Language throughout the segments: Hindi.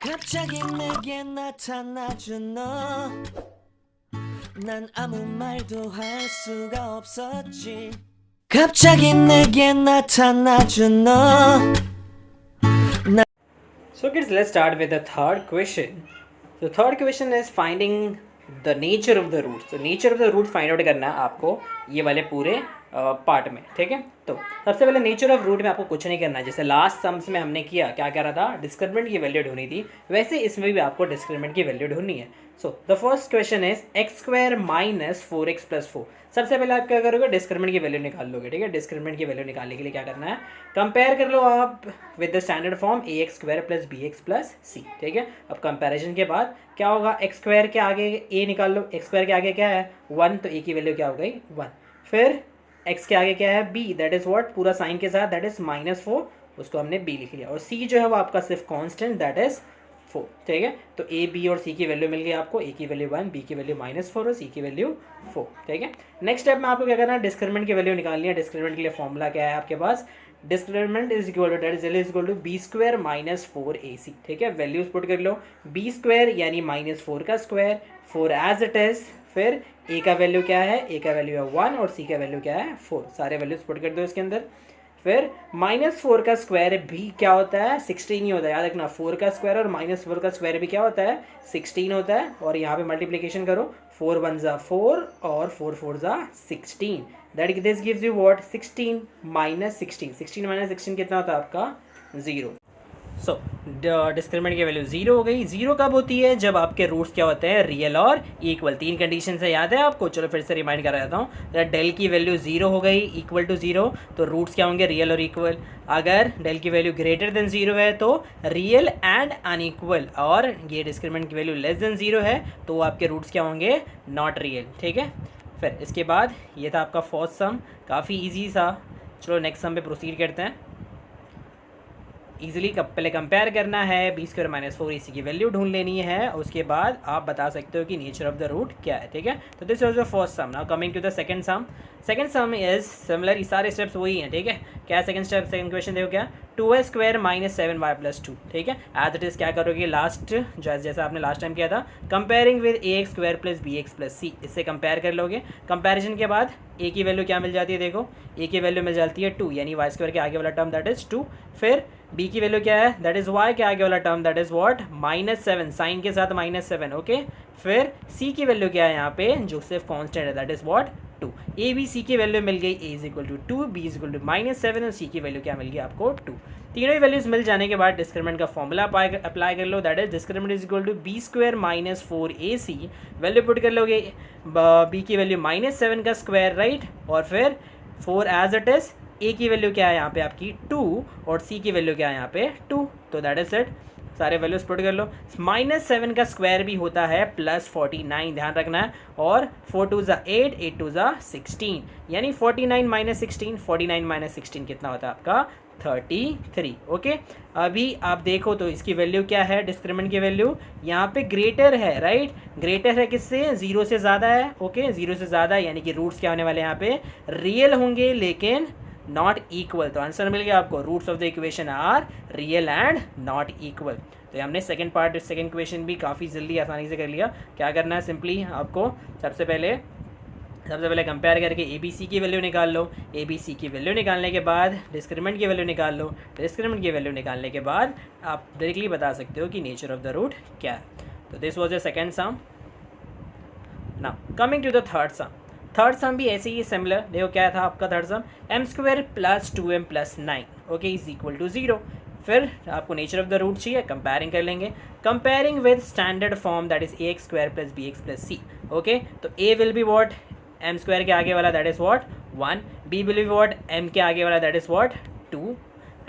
갑자기 내게 나타나준 너, 난 아무 말도 할 수가 없었지. 갑자기 내게 나타나준 너. So kids, let's start with the third question. So third question is finding the nature of the root. So nature of the root find out करना है आपको ये वाले पूरे पार्ट में, ठीक है। तो सबसे पहले नेचर ऑफ रूट में आपको कुछ नहीं करना है। जैसे लास्ट सम्स में हमने किया, क्या कह रहा था, डिस्क्रिमिनेंट की वैल्यू ढूंढनी थी, वैसे इसमें भी आपको डिस्क्रिमिनेंट की वैल्यू ढूंढनी है। So the first question is x square minus 4x plus 4। सबसे पहले आप क्या करोगे, डिस्क्रिमिनेंट की वैल्यू निकाल लोगे, ठीक है। डिस्क्रिमिनेंट की वैल्यू निकालने के लिए क्या करना है, कंपेयर कर लो आप with the standard form A x square plus B x plus C, ठीक है। अब कंपेरिजन के बाद क्या होगा, एक्स स्क्वायर के आगे ए निकाल लो, एक्स स्क्वायर के आगे क्या है 1, तो ए की वैल्यू क्या हो गई 1। फिर x के आगे क्या है b, दैट इज व्हाट, पूरा साइन के साथ, दैट इज -4, उसको हमने b लिख लिया। और c जो है वो आपका सिर्फ कांस्टेंट, दैट इज 4, ठीक है। तो a b और c की वैल्यू मिल गई आपको, a की वैल्यू 1, b की वैल्यू -4 और c की वैल्यू 4, ठीक है। नेक्स्ट स्टेप में आपको क्या करना है, डिस्क्रिमिनेंट की वैल्यू निकालनी है। डिस्क्रिमिनेंट के लिए फॉर्मूला क्या है आपके पास, discriminant is equal to that is equal to B square minus 4ac, ठीक है। वैल्यूज पुट कर लो, बी स्क्वायर यानी -4 का स्क्वायर, 4 एज इट इज, फिर ए का वैल्यू क्या है, ए का वैल्यू है 1 और सी का वैल्यू क्या है 4, सारे वैल्यूज पुट कर दो इसके अंदर। फिर -4 का स्क्वायर भी क्या होता है 16 ही होता है, याद रखना। 4 का स्क्वायर और -4 का स्क्वायर भी क्या होता है 16 होता है। और यहाँ पे मल्टीप्लिकेशन करो, 4 1 ज़ा 4 और 4 4 ज़ा 16, that this gives you what 16 minus 16, 16 minus 16 कितना होता है आपका 0। सो डिस्क्रिमिनेंट की वैल्यू 0 हो गई। 0 कब होती है, जब आपके रूट्स क्या होते हैं, रियल और इक्वल। 3 कंडीशन से याद है आपको, चलो फिर से रिमाइंड कर देता हूँ। डेल की वैल्यू 0 हो गई, इक्वल टू 0, तो रूट्स क्या होंगे, रियल और इक्वल। अगर डेल की वैल्यू ग्रेटर देन 0 है तो रियल एंड अनइक्वल, और ये डिस्क्रिमिनेंट की वैल्यू लेस देन 0 है तो आपके रूट्स क्या होंगे, नॉट रियल, ठीक है। फिर इसके बाद ये था आपका फर्स्ट सम, काफ़ी ईजी सा। चलो नेक्स्ट सम पे प्रोसीड करते हैं। ईजिली पहले कंपेयर करना है, बी स्क्वायर माइनस 4ac की वैल्यू ढूंढ लेनी है, उसके बाद आप बता सकते हो कि नेचर ऑफ द रूट क्या है, ठीक है। तो this was the first sum. Now coming to the second sum. Second sum is similar, ये सारे स्टेप्स वही हैं, ठीक है। क्या सेकंड स्टेप, सेकंड क्वेश्चन देखो क्या, 2a square minus 7y plus 2, ठीक है। एज इट इज क्या करोगे, लास्ट जैसा आपने लास्ट टाइम किया था, comparing with A x square plus B x plus C, इससे कंपेयर कर लोगे। कंपेरिजन के बाद ए की वैल्यू क्या मिल जाती है, देखो ए की वैल्यू मिल जाती है 2, यानी वाई स्क्वायर के आगे वाला टर्म दैट इज 2। फिर बी की वैल्यू क्या है, दैट इज वाई के आगे वाला term that is what -7, sign के साथ -7, ओके। फिर सी की वैल्यू क्या है यहाँ पे, जो सिर्फ कांस्टेंट है, that is what 2। A B C की वैल्यू मिल गई, A is equal to 2, B is equal to -7 और सी की वैल्यू क्या मिल गई आपको 2। तीनों ही वैल्यूज मिल जाने के बाद डिस्क्रिमिनेंट का फॉर्मूला अप्लाई कर लो, that is discriminant is equal to B square minus 4ac, value put कर लोगे, बी की वैल्यू -7 का स्क्वायर, राइट, और फिर 4 एज इट इज, ए की वैल्यू क्या है यहाँ पे आपकी 2 और सी की वैल्यू क्या है यहाँ पे 2, तो दैट इज इट। सारे वैल्यूज पुट कर लो। -7 का स्क्वायर भी होता है +49, ध्यान रखना है। और 4 2 ज़ा 8, 8 2 ज़ा 16, यानी 49 माइनस 16, 49 माइनस 16 कितना होता है आपका 33, ओके। अभी आप देखो तो इसकी वैल्यू क्या है, डिस्क्रिमिनेंट की वैल्यू यहाँ पे ग्रेटर है, राइट, ग्रेटर है किससे, 0 से ज़्यादा है, ओके। 0 से ज़्यादा यानी कि रूट्स क्या होने वाले यहाँ पे, रियल होंगे लेकिन नॉट इक्वल। तो आंसर मिल गया आपको, roots of the equation are real and not equal. तो हमने सेकंड पार्ट, सेकंड क्वेश्चन भी काफ़ी जल्दी आसानी से कर लिया। क्या करना है, सिंपली आपको सबसे पहले कंपेयर करके ए बी सी की वैल्यू निकाल लो। ए बी सी की वैल्यू निकालने के बाद डिस्क्रिमिनेंट की वैल्यू निकाल लो। डिस्क्रिमिनेंट की वैल्यू निकालने के बाद आप डायरेक्टली बता सकते हो कि नेचर ऑफ द रूट क्या है। तो this was the second sum. Now coming to the third sum. Third sum भी ऐसे ही सिमिलर, देखो क्या था आपका third sum, m square plus 2m plus 9, okay, is equal to 0। फिर आपको नेचर ऑफ द रूट चाहिए, कंपेयरिंग कर लेंगे। Comparing with standard form that is a x square plus B x plus c, okay. तो a will be what, m square के आगे वाला that is what 1, b will be what, m के आगे वाला that is what 2,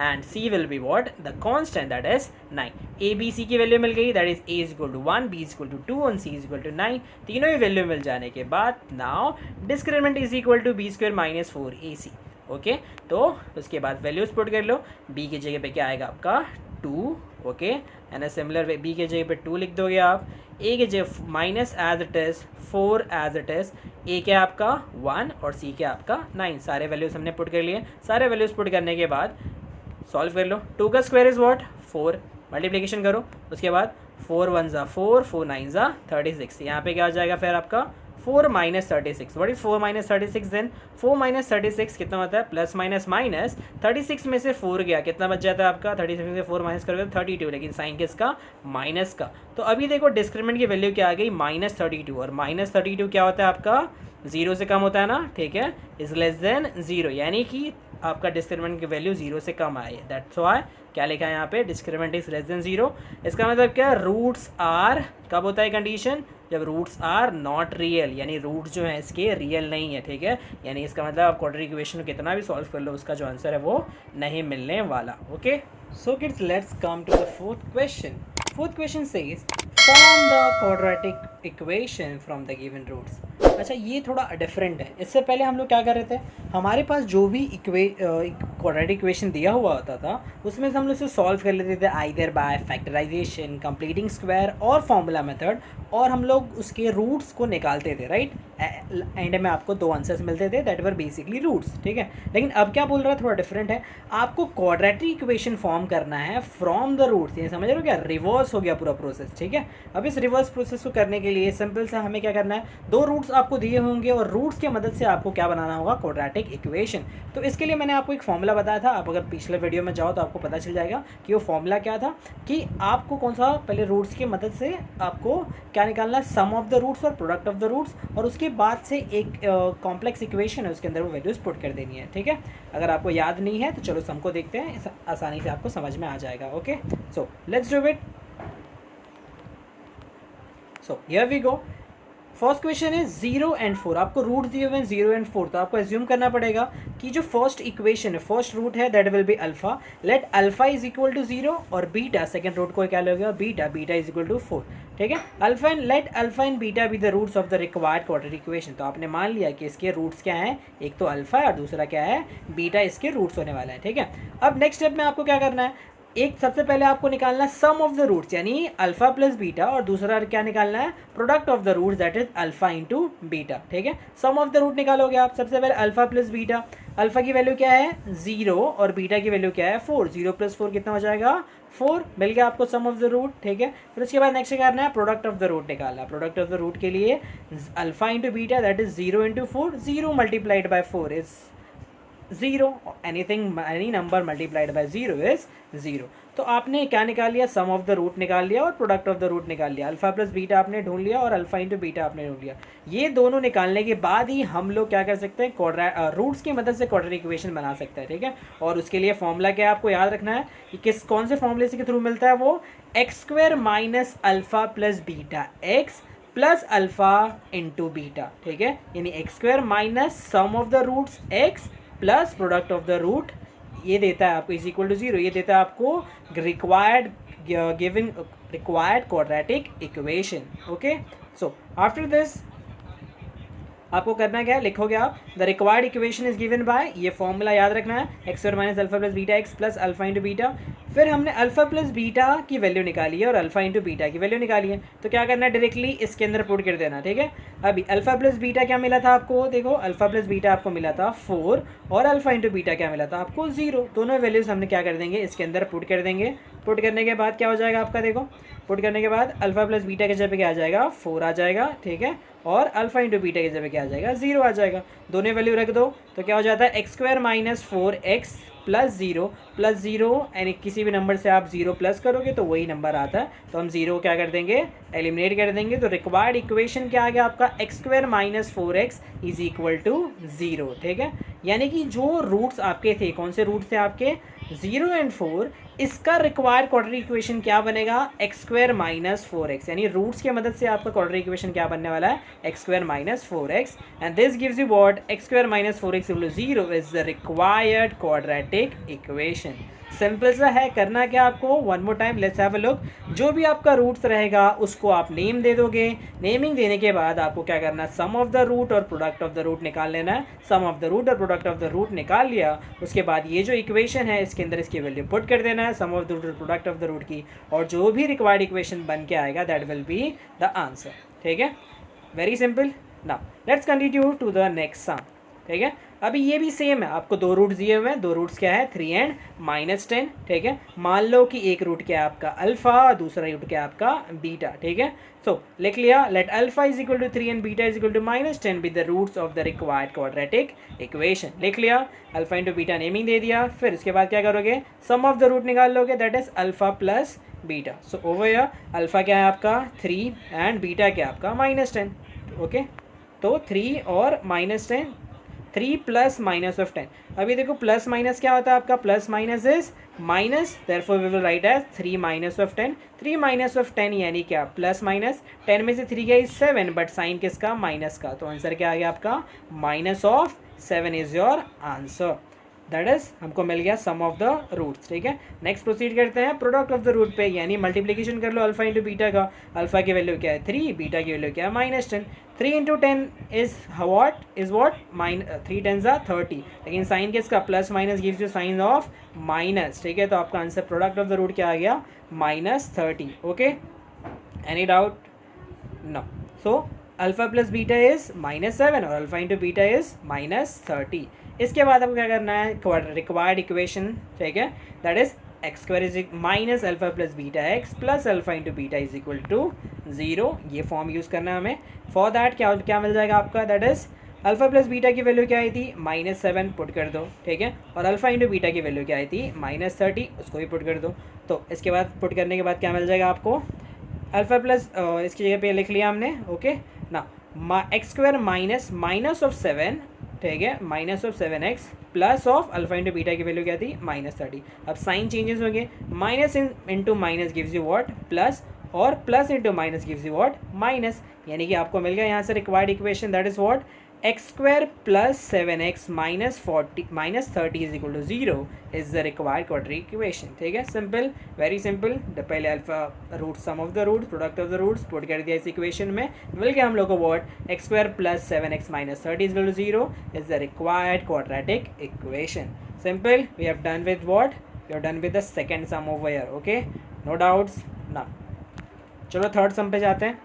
and c will be what, the constant that is 9। a b c की वैल्यू मिल गई, that is a is equal to 1, b is equal to 2 और c is equal to 9। तीनों ही वैल्यू मिल जाने के बाद now discriminant is equal to b square minus 4ac, okay. तो उसके बाद वैल्यूज पुट कर लो, b की जगह पे क्या आएगा आपका 2, okay, and similar way b की जगह पे 2 लिख दोगे आप, a की जगह minus as it is 4 as it is, a क्या आपका 1 और c क्या आपका 9, सारे वैल्यूज हमने पुट कर लिए। सारे वैल्यूज पुट करने के बाद सॉल्व कर लो। 2 का स्क्वायर इज व्हाट 4, मल्टीप्लिकेशन करो, उसके बाद 4 1 ज़ा 4, 4 9 ज़ा 36, यहाँ पे क्या आ जाएगा फिर आपका 4 minus 36। What is 4 minus 36 then? 4 minus 36 कितना होता है? प्लस माइनस माइनस 36 में से 4 गया, कितना बच जाता है आपका? 36 में से 4 माइनस करोगे तो 32, लेकिन साइन किसका? माइनस का। तो अभी देखो डिस्क्रिमिनेंट की वैल्यू क्या आ गई? -32, और -32 क्या होता है आपका? 0 से कम होता है ना, ठीक है, इज लेस देन 0, यानी कि आपका डिस्क्रिमिनेंट की वैल्यू 0 से कम आई है। दैट्स व्हाई क्या लिखा है यहाँ पे? Discriminant is less than 0। इसका मतलब क्या? रूट्स आर, कब होता है कंडीशन? जब रूट्स आर नॉट रियल, यानी रूट जो है इसके रियल नहीं है, ठीक है, यानी इसका मतलब आप क्वाड्रेटिक इक्वेशन को कितना भी सॉल्व कर लो उसका जो आंसर है वो नहीं मिलने वाला। Okay, so kids let's come to the fourth question. Fourth question says form the quadratic equation from the given roots. अच्छा, ये थोड़ा डिफरेंट है। इससे पहले हम लोग क्या कर रहे थे, हमारे पास जो भी क्वाड्रेटिक इक्वेशन दिया हुआ होता था उसमें से हम लोग उसे सॉल्व कर लेते थे either by factorization, completing square और फॉर्मूला मेथड, और हम लोग उसके रूट्स को निकालते थे, राइट। एंड में आपको 2 आंसर्स मिलते थे, दैट वर बेसिकली रूट्स, ठीक है। लेकिन अब क्या बोल रहा है, थोड़ा डिफरेंट है। आपको क्वाड्रेटिक इक्वेशन फॉर्म करना है फ्रॉम द रूट्स, ये समझ रहे हो क्या? रिवर्स हो गया पूरा प्रोसेस, ठीक है। अब इस रिवर्स प्रोसेस को करने के लिए सिंपल सा हमें क्या करना है, 2 रूट्स आपको दिए होंगे और रूट्स की मदद से आपको क्या बनाना होगा? Quadratic equation. तो इसके लिए मैंने आपको एक फॉर्मूला बताया था, आप अगर पिछले वीडियो में जाओ तो आपको पता चल जाएगा कि वो फॉर्मूला क्या था, कि आपको कौन सा पहले रूट्स की मदद से आपको क्या निकालना है? सम ऑफ द रूट्स और प्रोडक्ट ऑफ द रूट्स, और उसके बाद से एक कॉम्प्लेक्स इक्वेशन है उसके अंदर वो वैल्यूज पुट कर देनी है, ठीक है। अगर आपको याद नहीं है तो चलो सम को देखते हैं, आसानी से आपको समझ में आ जाएगा। Okay, so let's do it. So here we go. First question है 0 एंड 4, आपको रूट दिए हुए हैं 0 एंड 4, तो आपको एज्यूम करना पड़ेगा कि जो फर्स्ट इक्वेशन है, फर्स्ट रूट है, that will be alpha. Let alpha is equal to 0 और बीटा, सेकंड रूट को क्या लगेगा? Beta, beta is equal to 4, ठीक है। Alpha and let alpha and beta be the roots of the required quadratic equation. तो आपने मान लिया कि इसके रूट्स क्या हैं, एक तो अल्फा है और दूसरा क्या है? बीटा, इसके रूट्स होने वाला है, ठीक है। अब नेक्स्ट स्टेप में आपको क्या करना है, एक सबसे पहले आपको निकालना है सम ऑफ द रूट्स, यानी अल्फा प्लस बीटा, और दूसरा क्या निकालना है? Product of the roots, that is alpha into beta, ठीक है। सम ऑफ द रूट निकालोगे आप, सबसे पहले अल्फा प्लस बीटा। अल्फा की वैल्यू क्या है? 0, और बीटा की वैल्यू क्या है? 4। 0 प्लस 4 कितना हो जाएगा? 4। मिल गया आपको सम ऑफ द रूट, ठीक है। फिर उसके बाद नेक्स्ट क्या करना है? प्रोडक्ट ऑफ द रूट निकालना। प्रोडक्ट ऑफ द रूट के लिए alpha into beta, that is 0 into 4, 0 multiplied by 4 is 0, anything, any number multiplied by 0 is 0। तो आपने क्या निकाल लिया? सम ऑफ द रूट निकाल लिया और प्रोडक्ट ऑफ द रूट निकाल लिया। अल्फा प्लस बीटा आपने ढूंढ लिया और अल्फा इंटू बीटा आपने ढूंढ लिया। ये दोनों निकालने के बाद ही हम लोग क्या कर सकते हैं? रूट्स की मदद से क्वाड्रेटिक इक्वेशन बना सकते हैं, ठीक है। और उसके लिए फॉर्मूला क्या है आपको याद रखना है कि कौन से फॉर्मूले के थ्रू मिलता है वो? x² minus alpha plus beta, x plus alpha into beta, ठीक है। यानी x² minus sum of the roots x plus product of the root, ये देता है आपको इज इक्वल टू 0, ये देता है आपको required given required quadratic equation. Okay, so after this आपको करना क्या है? लिखोगे आप the required equation is given bye, ये फॉर्मूला याद रखना है, x² minus alpha plus beta, x plus alpha into beta. फिर हमने अल्फा प्लस बीटा की वैल्यू निकाली है और अल्फा इंटू बीटा की वैल्यू निकाली है, तो क्या करना है? डायरेक्टली इसके अंदर पुट कर देना, ठीक है। अभी अल्फा प्लस बीटा क्या मिला था आपको? देखो, अल्फा प्लस बीटा आपको मिला था 4 और अल्फा इंटू बीटा क्या मिला था आपको? 0। दोनों वैल्यूज हमने क्या कर देंगे? इसके अंदर पुट कर देंगे। पुट करने के बाद क्या हो जाएगा आपका? देखो, पुट करने के बाद अल्फा प्लस बीटा के जगह क्या आ जाएगा? 4 आ जाएगा, ठीक है, और अल्फा इंटू बीटा की जगह क्या आ जाएगा? 0 आ जाएगा। दोनों वैल्यू रख दो तो क्या हो जाता है? x² माइनस 4x प्लस 0 यानी किसी भी नंबर से आप 0 प्लस करोगे तो वही नंबर आता है, तो हम 0 क्या कर देंगे? एलिमिनेट कर देंगे। तो रिक्वायर्ड इक्वेशन क्या आ गया आपका? x² minus 4x is equal to 0, ठीक है। यानी कि जो रूट्स आपके थे, कौन से रूट थे आपके? 0 एंड 4, इसका रिक्वायर्ड क्वाड्रेटिक इक्वेशन क्या बनेगा? x² माइनस 4x, यानी रूट्स की मदद से आपका क्वाड्रेटिक इक्वेशन क्या बनने वाला है? x² minus 4x, and this gives you what? x² minus 4x equal to 0 is the required quadratic equation. Simple सा है, करना क्या आपको? One more time let's have a look. जो भी आपका रूट्स रहेगा उसको आप नेम दे दोगे। नेमिंग देने के बाद आपको क्या करना है? सम ऑफ द रूट और प्रोडक्ट ऑफ द रूट निकाल लेना है। सम ऑफ द रूट और प्रोडक्ट ऑफ द रूट निकाल लिया, उसके बाद ये जो इक्वेशन है इसके अंदर इसकी वैल्यू पुट कर देना है, सम ऑफ द रूट और प्रोडक्ट ऑफ द रूट की, और जो भी रिक्वायर्ड इक्वेशन बन के आएगा that will be the answer, ठीक है। Very simple. Now let's continue to the next sum. ठीक है। अभी ये भी सेम है, आपको दो रूट्स दिए हुए हैं, दो रूट्स क्या है 3 एंड -10, ठीक है। मान लो कि एक रूट क्या है आपका अल्फा, दूसरा रूट क्या है आपका बीटा, ठीक है। सो लिख लिया, let alpha is equal to 3 and beta is equal to -10 with the roots of the required quadratic equation. लिख लिया, अल्फा इंटू बीटा नेमिंग दे दिया। फिर उसके बाद क्या करोगे, सम ऑफ द रूट निकाल लोगे, that is alpha plus beta. So over here alpha क्या है आपका 3 एंड बीटा क्या है आपका -10, ओके। तो 3 और -10, 3 प्लस माइनस ऑफ 10। अभी देखो प्लस माइनस क्या होता है आपका, plus minus is minus, therefore we will write as 3 minus of 10। 3 minus of 10 यानी क्या, प्लस माइनस, 10 में से 3 गया इज 7, बट साइन किसका, माइनस का। तो आंसर क्या आ गया आपका, minus of 7 is your answer. That is हमको मिल गया सम ऑफ द रूट्स, ठीक है। नेक्स्ट प्रोसीड करते हैं प्रोडक्ट ऑफ द रूट पे, यानी मल्टीप्लिकेशन कर लो अल्फा इंटू बीटा का। अल्फा की वैल्यू क्या है 3, बीटा की वैल्यू क्या है -10। 3 इंटू 10 इज वॉट 3 10 30, लेकिन साइन किसका, plus minus gives you sign of minus, ठीक है। तो आपका answer product of the root क्या आ गया, -30, okay. Any doubt, no. So alpha plus beta is -7 और अल्फा इंटू बीटा इज -30। इसके बाद आपको क्या करना है, रिक्वायर्ड इक्वेशन, ठीक है, that is x square is minus alpha plus beta x plus alpha into beta is equal to 0। ये फॉर्म यूज़ करना है हमें। फॉर दैट क्या मिल जाएगा आपका, that is alpha plus beta की वैल्यू क्या आई थी, -7 पुट कर दो, ठीक है। और अल्फा इंटू बीटा की वैल्यू क्या आई थी, -30, उसको भी पुट कर दो। तो इसके बाद पुट करने के बाद क्या मिल जाएगा आपको, अल्फा प्लस इसकी जगह पे लिख लिया हमने, ओके ना, एक्स स्क्वायर माइनस ऑफ 7, ठीक है, -7x plus of alpha into beta की वैल्यू क्या थी, -30। अब साइन चेंजेस होंगे, minus into minus gives you what, plus, और plus into minus gives you what, minus. यानी कि आपको मिल गया यहाँ से required equation, that is what, x square plus 7x -30 is equal to 0 is the required quadratic equation, ठीक है। Simple, very simple. पहले alpha root, sum of the root, product of the roots put कर दिया इस इक्वेशन में, मिल गया हम लोग को what, x square plus 7x -30 is equal to 0 is the required quadratic equation. Simple, we have done with what, we have done with the second sum over here, okay, no doubts ना। चलो थर्ड सम पे जाते हैं।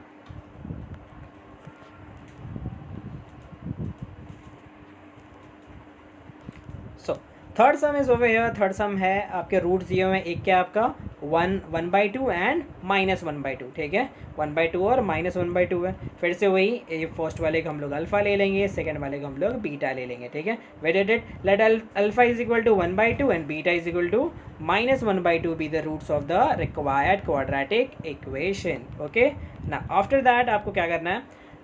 Third sum is over here. Third sum है, आपके रूट्स दिए हुए हैं, एक क्या आपका 1/2 एंड -1/2, ठीक है। 1/2 और -1/2 है। फिर से वही, ये फर्स्ट वाले का हम लोग अल्फा ले लेंगे, सेकंड वाले का हम लोग बीटा ले लेंगे, ठीक है। We did it, let alpha is equal to 1/2 and beta is equal to -1/2 be the roots of the required quadratic equation, okay ना। आफ्टर दैट आपको क्या करना है,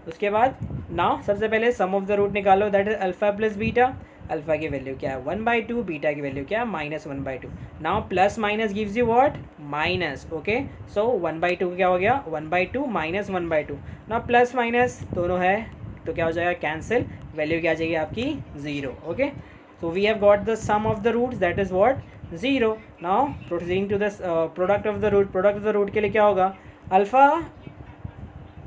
उसके बाद नाउ सबसे पहले सम ऑफ द रूट निकालो, that is alpha plus beta. Alpha की वैल्यू क्या है 1/2, बीटा की वैल्यू क्या है -1/2। Now plus minus gives you what, minus, okay. सो 1/2 क्या हो गया, 1/2 -1/2। नाउ प्लस माइनस दोनों है तो क्या हो जाएगा, कैंसिल, वैल्यू क्या आ जाएगी आपकी 0, okay. So we have got the sum of the roots, that is what 0। Now proceeding to the product of the root. Product of the root के लिए क्या होगा,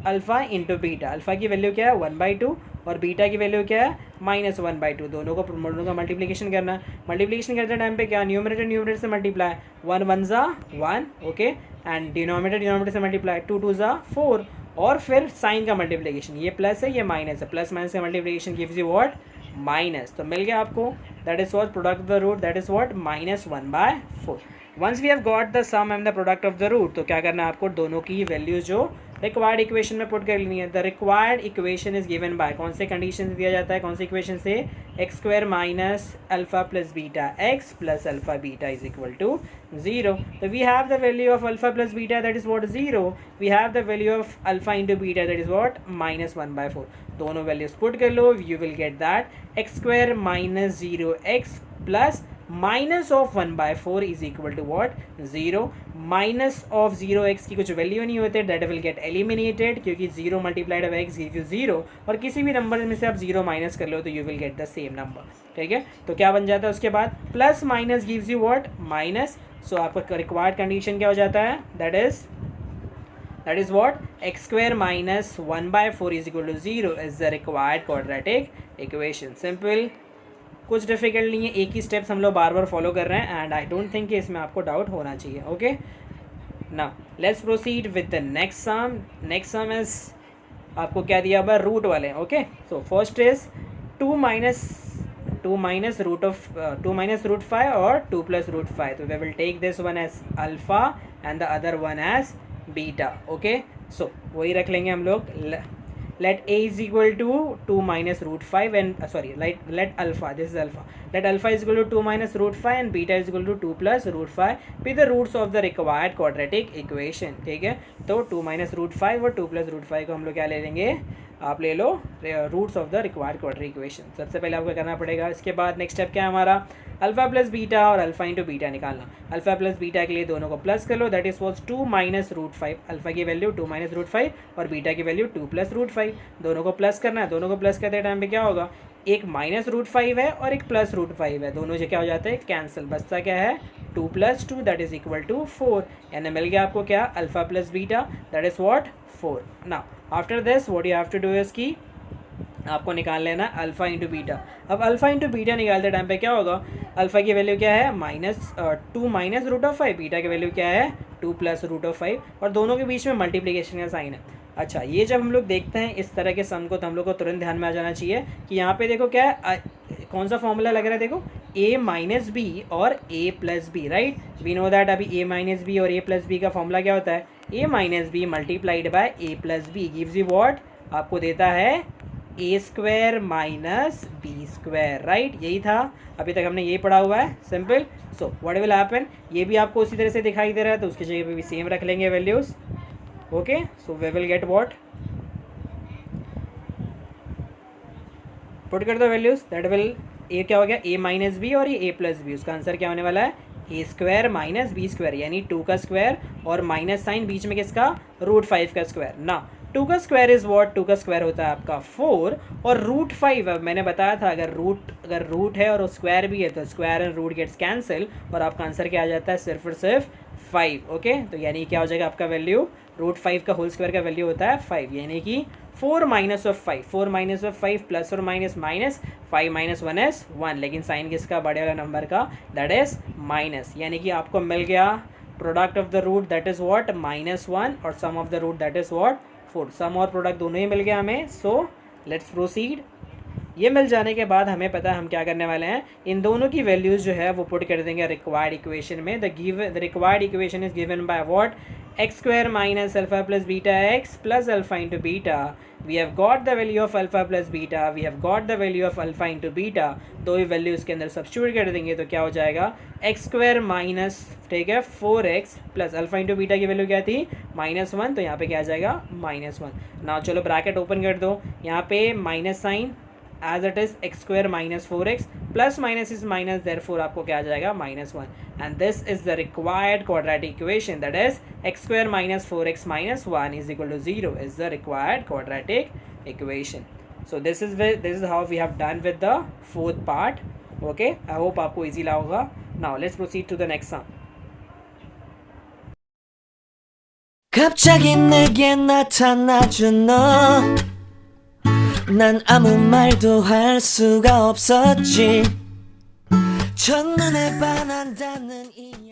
अल्फा इंटू बीटा। अल्फा की वैल्यू क्या है 1/2 और बीटा की वैल्यू क्या है -1/2। दोनों का मल्टीप्लिकेशन करना है। मल्टीप्लिकेशन करते टाइम पे क्या, न्यूमरेटर से मल्टीप्लाई, 1 1 ज़ा 1, ओके, एंड डिनोमिनेटर से मल्टीप्लाई, 2 2 ज़ा 4, और फिर साइन का मल्टीप्लिकेशन, ये प्लस है ये माइनस है, प्लस माइनस का multiplication gives you what, minus. तो मिल गया आपको, that is what product of the root, that is what -1/4। Once we have got the sum and the product of the root, तो क्या करना है आपको, दोनों की वैल्यूज जो रिक्वायर्ड इक्वेशन में पुट कर लेनी है। The required equation is given bye, कौन से कंडीशन दिया जाता है, कौन से इक्वेशन से, x square minus alpha plus beta x plus alpha beta is equal to 0। तो we have the value of alpha plus beta, that is what 0। We have the value of alpha into beta, that is what -1/4। दोनों वैल्यूज पुट कर लो, you will get that x square minus 0x plus minus of 1/4 is equal to what 0। Minus of 0x की कुछ वैल्यू नहीं होते, दैट विल गेट एलिमिनेटेड, क्योंकि 0 multiplied by x give you 0, और किसी भी नंबर में से आप 0 माइनस कर लो तो you will get the same number, ठीक है। तो क्या बन जाता है उसके बाद, plus minus gives you what, minus. So आपका रिक्वायर्ड कंडीशन क्या हो जाता है, that is what x square minus 1/4 is equal to 0 is the required quadratic equation. Simple, कुछ डिफिकल्ट नहीं है, एक ही स्टेप्स हम लोग बार बार फॉलो कर रहे हैं, एंड आई डोंट थिंक कि इसमें आपको डाउट होना चाहिए, okay. Now let's proceed with the next some. Next sum is आपको क्या दिया हुआ, रूट वाले, okay. So first is 2 minus root of 2 minus root 5 or 2 plus root 5. So we will take this one as alpha and the other one as beta. Okay, so वही रख लेंगे हम लोग. Let a is equal to 2 minus root 5 and let alpha, this is alpha, let alpha is equal to 2 minus root 5 and beta is equal to 2 plus root 5 be the roots of the required quadratic equation. ठीक है, तो 2 minus root 5 और 2 plus root 5 को हम लोग क्या ले लेंगे, आप ले लो roots of the required quadratic equation. सबसे पहले आपको करना पड़ेगा. इसके बाद नेक्स्ट स्टेप क्या है हमारा, अल्फा प्लस बीटा और अल्फा इंटू बीटा निकालना. अल्फा प्लस बीटा के लिए दोनों को प्लस कर लो, that is was 2 minus root 5. Alpha की वैल्यू 2 माइनस रूट 5 और बीटा की वैल्यू 2 प्लस रूट 5. दोनों को प्लस करना है. दोनों को प्लस करते टाइम पे क्या होगा, एक माइनस रूट 5 है और एक प्लस रूट 5 है. दोनों जो क्या हो जाते हैं कैंसिल, बचता क्या है 2 plus 2 that is equal to 4. यानी मिल गया आपको क्या, alpha plus beta that is what 4. Now after this what you have to do is की आपको निकाल लेना अल्फ़ा इंटू बीटा. अब अल्फ़ा इंटू बीटा निकालते टाइम पे क्या होगा, अल्फ़ा की वैल्यू क्या है -2 माइनस रूट ऑफ 5, बीटा की वैल्यू क्या है 2 प्लस रूट ऑफ 5 और दोनों के बीच में मल्टीप्लिकेशन का साइन है. अच्छा, ये जब हम लोग देखते हैं इस तरह के सम को तो हम लोग को तुरंत ध्यान में आ जाना चाहिए कि यहाँ पे देखो क्या है, कौन सा फॉर्मूला लग रहा है, देखो a माइनस बी और a plus b. Right, we know that अभी a माइनस बी और a प्लस बी का फॉर्मूला क्या होता है, a minus b multiplied by a plus b gives you what, आपको देता है a square minus b square. Right, यही था अभी तक हमने यही पढ़ा हुआ है, simple. So what will happen, ये भी आपको उसी तरह से दिखाई दे रहा है तो उसकी जगह पे भी सेम रख लेंगे values. Okay, so we will get what, put कर दो वैल्यूज, दैट विल ए क्या हो गया ए माइनस बी और ये ए प्लस बी. उसका आंसर क्या होने वाला है a square minus b square, यानी 2 का स्क्वायर और माइनस साइन बीच में किसका, रूट 5 का स्क्वायर. ना 2 का स्क्वायर इज व्हाट, 2 का स्क्वायर होता है आपका 4 और रूट 5. अब मैंने बताया था अगर रूट है और स्क्वायर भी है तो square and root gets cancel और आपका आंसर क्या आ जाता है सिर्फ और सिर्फ 5. ओके, तो यानी क्या हो जाएगा आपका वैल्यू, रूट 5 का होल स्क्वायर का वैल्यू होता है 5, यानी कि 4 minus of 5, 4 minus of 5 plus और माइनस माइनस 5 माइनस 1 इज 1, लेकिन साइन किसका, बड़े वाला नंबर का, दैट इज माइनस. यानी कि आपको मिल गया product of the root that is what -1 और sum of the root that is what 4. Sum और प्रोडक्ट दोनों ही मिल गया हमें. So let's proceed. ये मिल जाने के बाद हमें पता है हम क्या करने वाले हैं, इन दोनों की वैल्यूज जो है वो पुट कर देंगे रिक्वायर्ड इक्वेशन में. The required equation is given by what, x square minus alpha plus beta x plus alpha into beta. We have got the value of alpha plus beta, we have got the value of alpha into beta. दो ही वैल्यू इसके अंदर सब्स्टिट्यूट कर देंगे तो क्या हो जाएगा, एक्स स्क्वायर माइनस, ठीक है, 4x plus alpha into beta की वैल्यू क्या थी -1, तो यहाँ पे क्या आ जाएगा -1. ना चलो ब्रैकेट ओपन कर दो, यहाँ पे minus sign as it is x square minus 4x plus minus is minus, therefore आपको क्या आ जाएगा -1. And this is the required quadratic equation, that is x square minus 4x minus 1 is equal to 0 is the required quadratic equation. So this is how we have done with the fourth part. Okay, I hope आपको ईजी लगा होगा. Now let's proceed to the next sum. 갑자기 내게 나타나준 너, 난 아무 말도 할 수가 없었지. 첫눈에 반한다는 이유